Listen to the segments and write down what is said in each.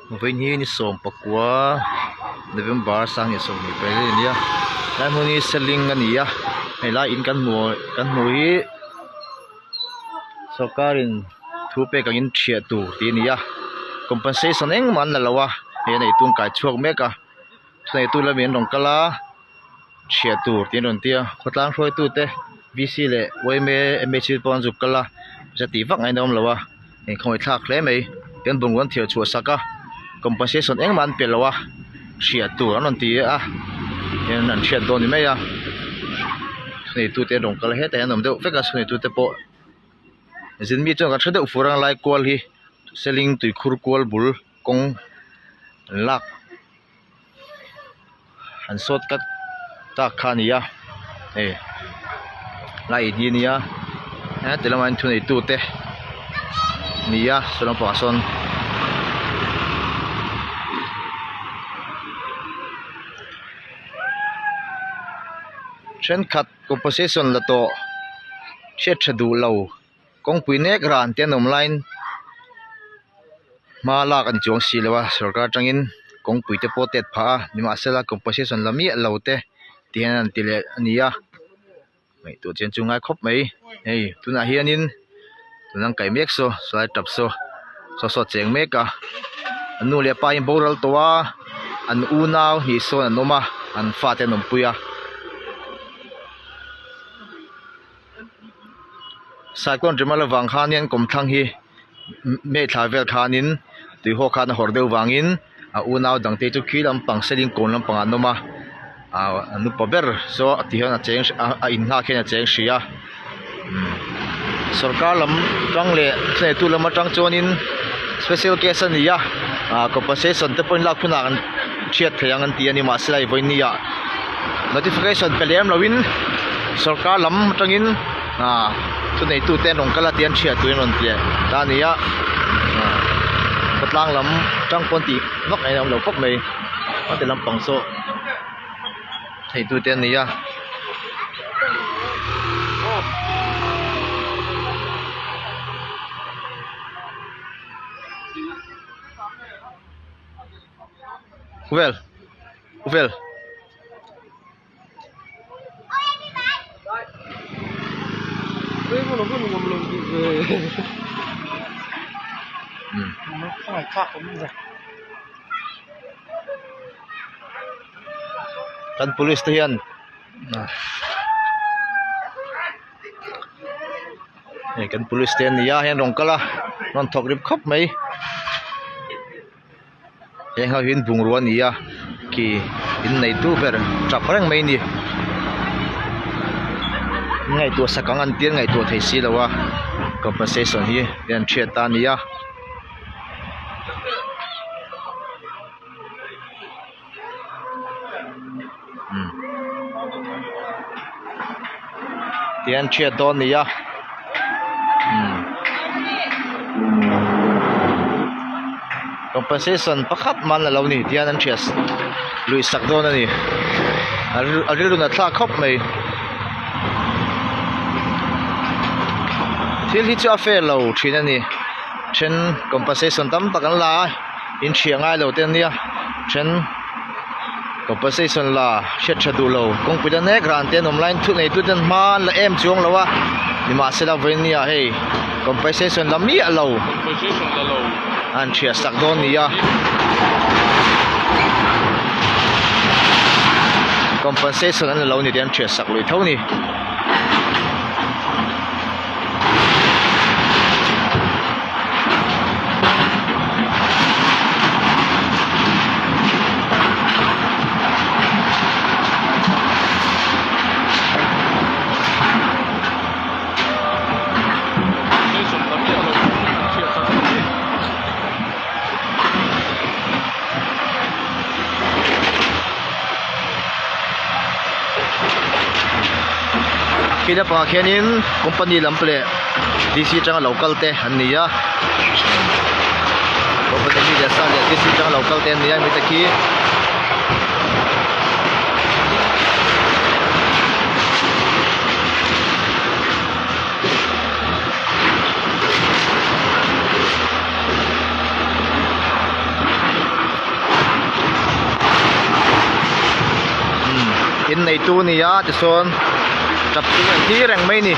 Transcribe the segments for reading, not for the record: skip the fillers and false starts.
với như ni som pakwa November sang ni som ni pe ni ya lai mo ni selling ani ya hay la in kan mu hi sokarin thu pe kang in thia tu ti ni ya compensation eng man la lawa he nei tung kai chuak meka nei tu la min rong kala thia tu ti non tia khotlang hroi tu te vc le oime mh pon zu kala jati vak ngai nom lawa en khoi thak hle mai ten bung wan thia chu saka compensation eng man pe lawa thia tu anon ti a en an thia don ni mai a nei tu te rong kala he te nom deuh veka nei tu te po zin mi chang ka thada ufurang lai kwal hi selling tui khur kwal bul kong lak an sot kat ta khania lai di nia telaman thun ei tu te nia solam pa son chen khat composition la to che thadu lo kong pui nek ran te nom line ma la kan chong si lewa sarkar tangin kong pui te potet pha nima sela composition lami lo te tian an tile ania mai tu chen chungai khop mai ei tuna hianin tunang kai mek so slide tap so cheng meka anu le pa in boral towa an u naw hi so anoma an fa te nom puya saikon rimal wang khanin kom thang hi me thavel khanin tui ho khan hor deu wangin a u naw dang te chu khilam pang selling kon lam pang anoma anu paber so ti hana cheng a in na khena cheng sia sarkar lam tang le se tu lam tang chonin special case ani ya compensation te point lak phuna kan thiat thayang an ti ani ma silai voini ya notification pelem lawin sarkar lam tangin tu nei tu ten rong kala tian thia tu non tia ta ni ya patlang lam tang pon ti vak ai lam lo khop mai ma te lam pang so thei tu ten ni ya well kan police tu hian kan police ten ya hian rong kala non thok rip khop mai heng ha hin bung ruan ya ki in nei tu ber trap rang mai ni ngai tu sakang an tian ngai tu thei si lawa compensation hi yan thia ta ni ya tian thia don ni ya compensation pakhat man la lo ni tian an thia lui sak don ani arilu na thla khop mai thil hi chu a fair lo thina ni then compensation tam takan la in thiangai lo ten nia then compensation la shet thadu lo kong pida ne gran ten online thu nei tu ten ma la em chuang lawa ni ma sela venia hey compensation la mi alo compensation la lo an thia sak don nia compensation an lo ni ten thia sak loi thau ni kina pa khenin company lample dc changa local te ania company media sa le dc changa local te ania mi taki nei tu ni ya ti son tap tu ti reng mai ni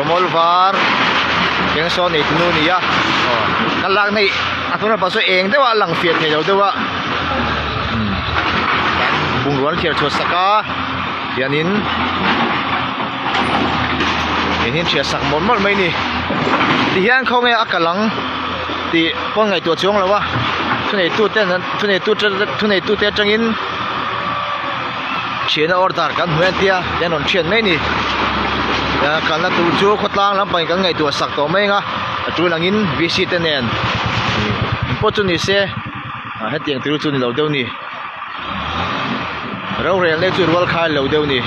Romol var keng so nei tu ni ya kalak nei atuna pa so eng dewa lang fiat nei lo dewa bung ruan khiar chho saka yanin enin chia sak mon mol mai ni ti hian khong e akalang ti pon ngai tu chong lawa thunei tu te thunei tu te changin chena order kan huan tia yanon chen mai ni ya kana tu chu khotlang lam pai kan ngai tu sak to mai nga tu langin visit nen po chu ni se ha tiang tu chu ni lo deu ni ro re le chu rol khai lo deu ni